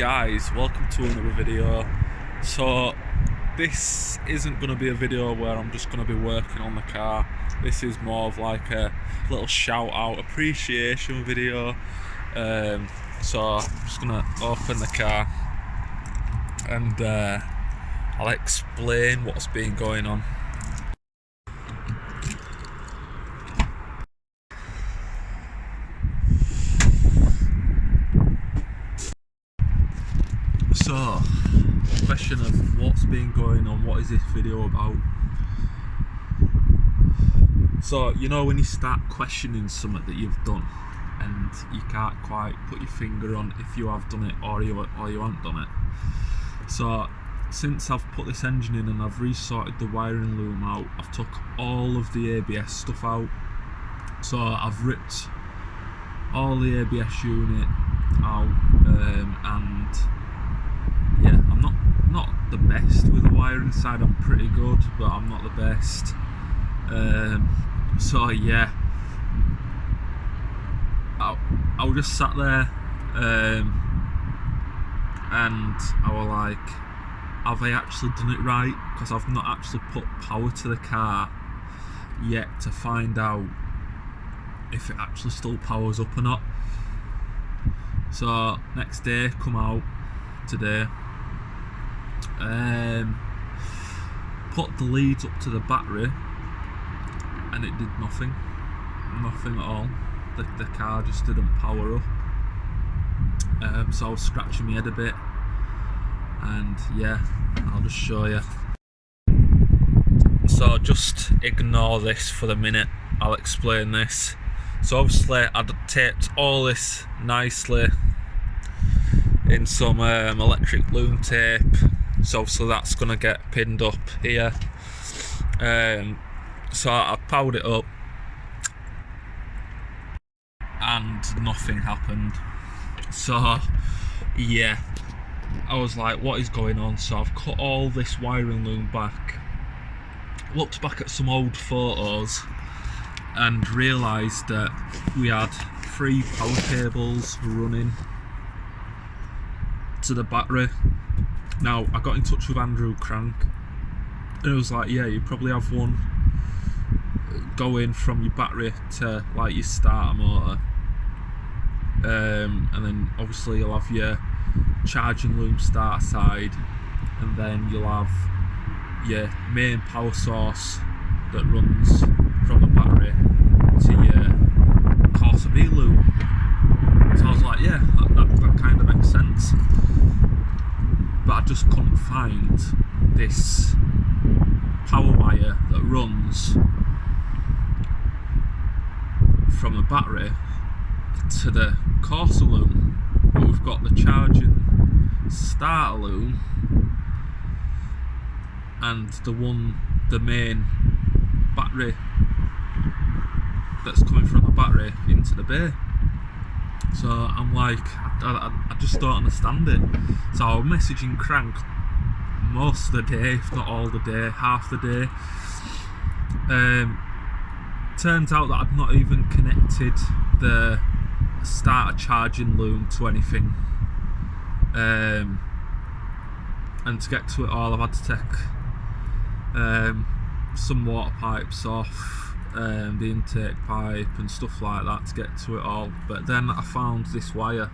guys, welcome to another video. So this isn't going to be a video where I'm just going to be working on the car. This is more of like a little shout out appreciation video. So I'm just going to open the car and I'll explain what's been going on. So, question of what's been going on, what is this video about? So, you know when you start questioning something that you've done and you can't quite put your finger on if you have done it or you haven't done it. So, since I've put this engine in and I've resorted the wiring loom out, I've took all of the ABS stuff out. So I've ripped all the ABS unit out and yeah, I'm not the best with the wiring side. I'm pretty good, but I'm not the best. So yeah, I was just sat there and I was like, have I actually done it right? Because I've not actually put power to the car yet to find out if it actually still powers up or not. So next day, come out today, put the leads up to the battery and it did nothing at all. The car just didn't power up. So I was scratching my head a bit, and yeah, I'll just show you. So just ignore this for the minute, I'll explain this. So obviously I'd taped all this nicely in some electric loom tape, so obviously that's going to get pinned up here. So I powered it up and nothing happened. So yeah, I was like, what is going on? So I've cut all this wiring loom back, looked back at some old photos and realised that we had 3 power cables running to the battery. Now I got in touch with Andrew Crank and it was like, yeah, you probably have one going from your battery to like your starter motor, and then obviously you'll have your charging loom starter side, and then you'll have your main power source that runs from the battery to your CORSA B loom. So I was like, yeah, that kind of makes sense. But I just couldn't find this power wire that runs from the battery to the CORSA loom. But we've got the charging starter loom and the main battery that's coming from the battery into the bay. So I'm like, I just don't understand it. So I was messaging Crank most of the day, if not all the day, half the day. Turns out that I'd not even connected the starter charging loom to anything. And to get to it all, I've had to take some water pipes off, the intake pipe and stuff like that to get to it all. But then I found this wire,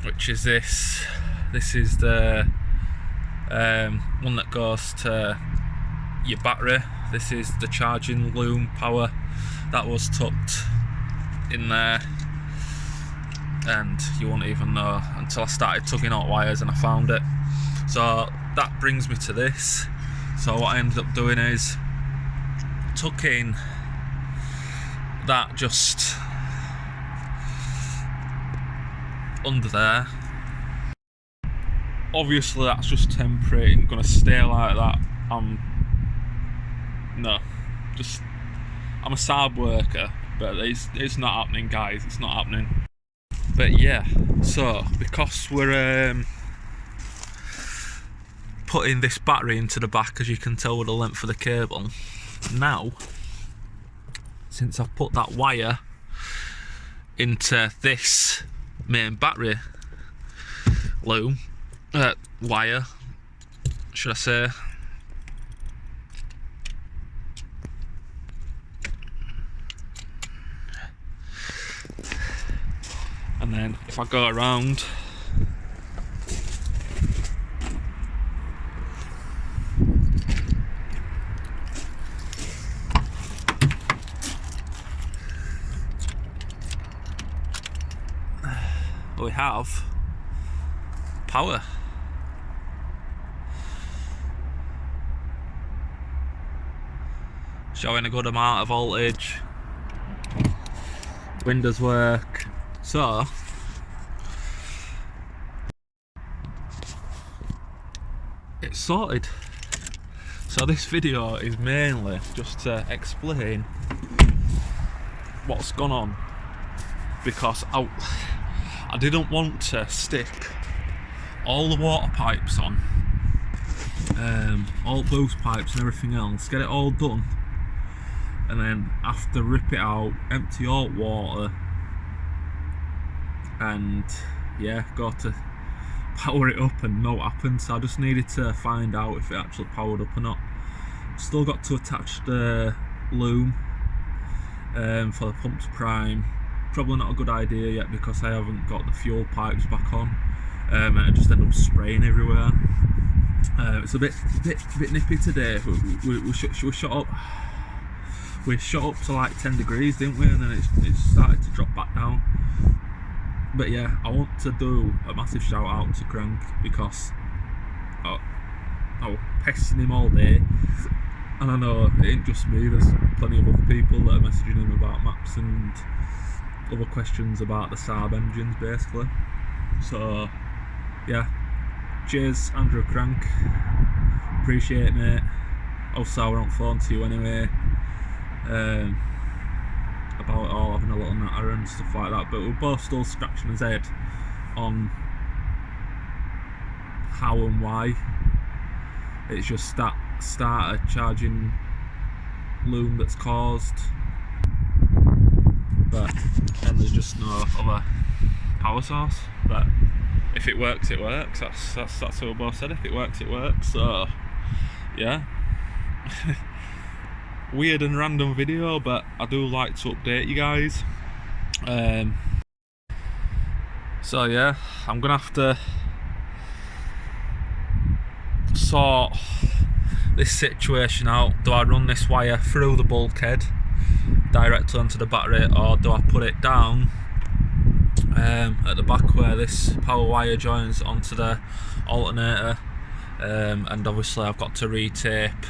which is this. This is the one that goes to your battery. This is the charging loom power that was tucked in there, and you won't even know until I started tugging out wires and I found it. So that brings me to this. So what I ended up doing is tucking that just under there. Obviously that's just temporary, I'm gonna stay like that. I'm a SAAB worker, but it's not happening, guys, it's not happening. But yeah, so because we're putting this battery into the back, as you can tell with the length of the cable, now since I've put that wire into this main battery, loom, wire, should I say. And then if I go around, we have power. Showing a good amount of voltage. Windows work. So it's sorted. So this video is mainly just to explain what's gone on, because I didn't want to stick all the water pipes on, all boost pipes and everything else, get it all done, and then have to rip it out, empty all water, and yeah, go to power it up and no happened. So I just needed to find out if it actually powered up or not. Still got to attach the loom for the pumps prime. Probably not a good idea yet because I haven't got the fuel pipes back on, and I just end up spraying everywhere. It's a bit nippy today. We shot up. We shot up to like 10 degrees, didn't we? And then it started to drop back down. But yeah, I want to do a massive shout out to Crank, because I was pestering him all day, and I know it ain't just me. There's plenty of other people that are messaging him about maps and other questions about the SAAB engines, basically. So yeah, cheers Andrew Crank, appreciate it, mate. Also I went on phone to you anyway, about it all, having a little natter and stuff like that, but we're both still scratching his head on how and why it's just that starter charging loom that's caused, and there's just no other power source. But if it works, it works. That's what we both said. If it works, it works. So yeah. Weird and random video, but I do like to update you guys. So yeah, I'm gonna have to sort this situation out. Do I run this wire through the bulkhead directly onto the battery, or do I put it down at the back where this power wire joins onto the alternator? And obviously I've got to re-tape.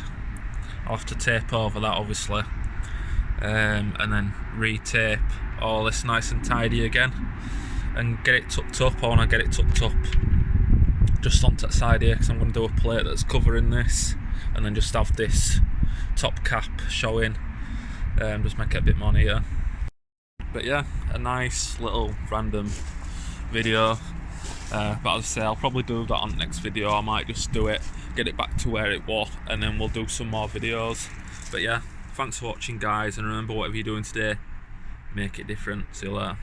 I'll have to tape over that, obviously, and then re-tape all this nice and tidy again and get it tucked up. I want to get it tucked up just onto that side here, because I'm going to do a plate that's covering this, and then just have this top cap showing, just make it a bit more neater. But yeah, a nice little random video, but as I say, I'll probably do that on the next video. I might just do it, get it back to where it was, and then we'll do some more videos. But yeah, thanks for watching guys, and remember, whatever you're doing today, make it different. See you later.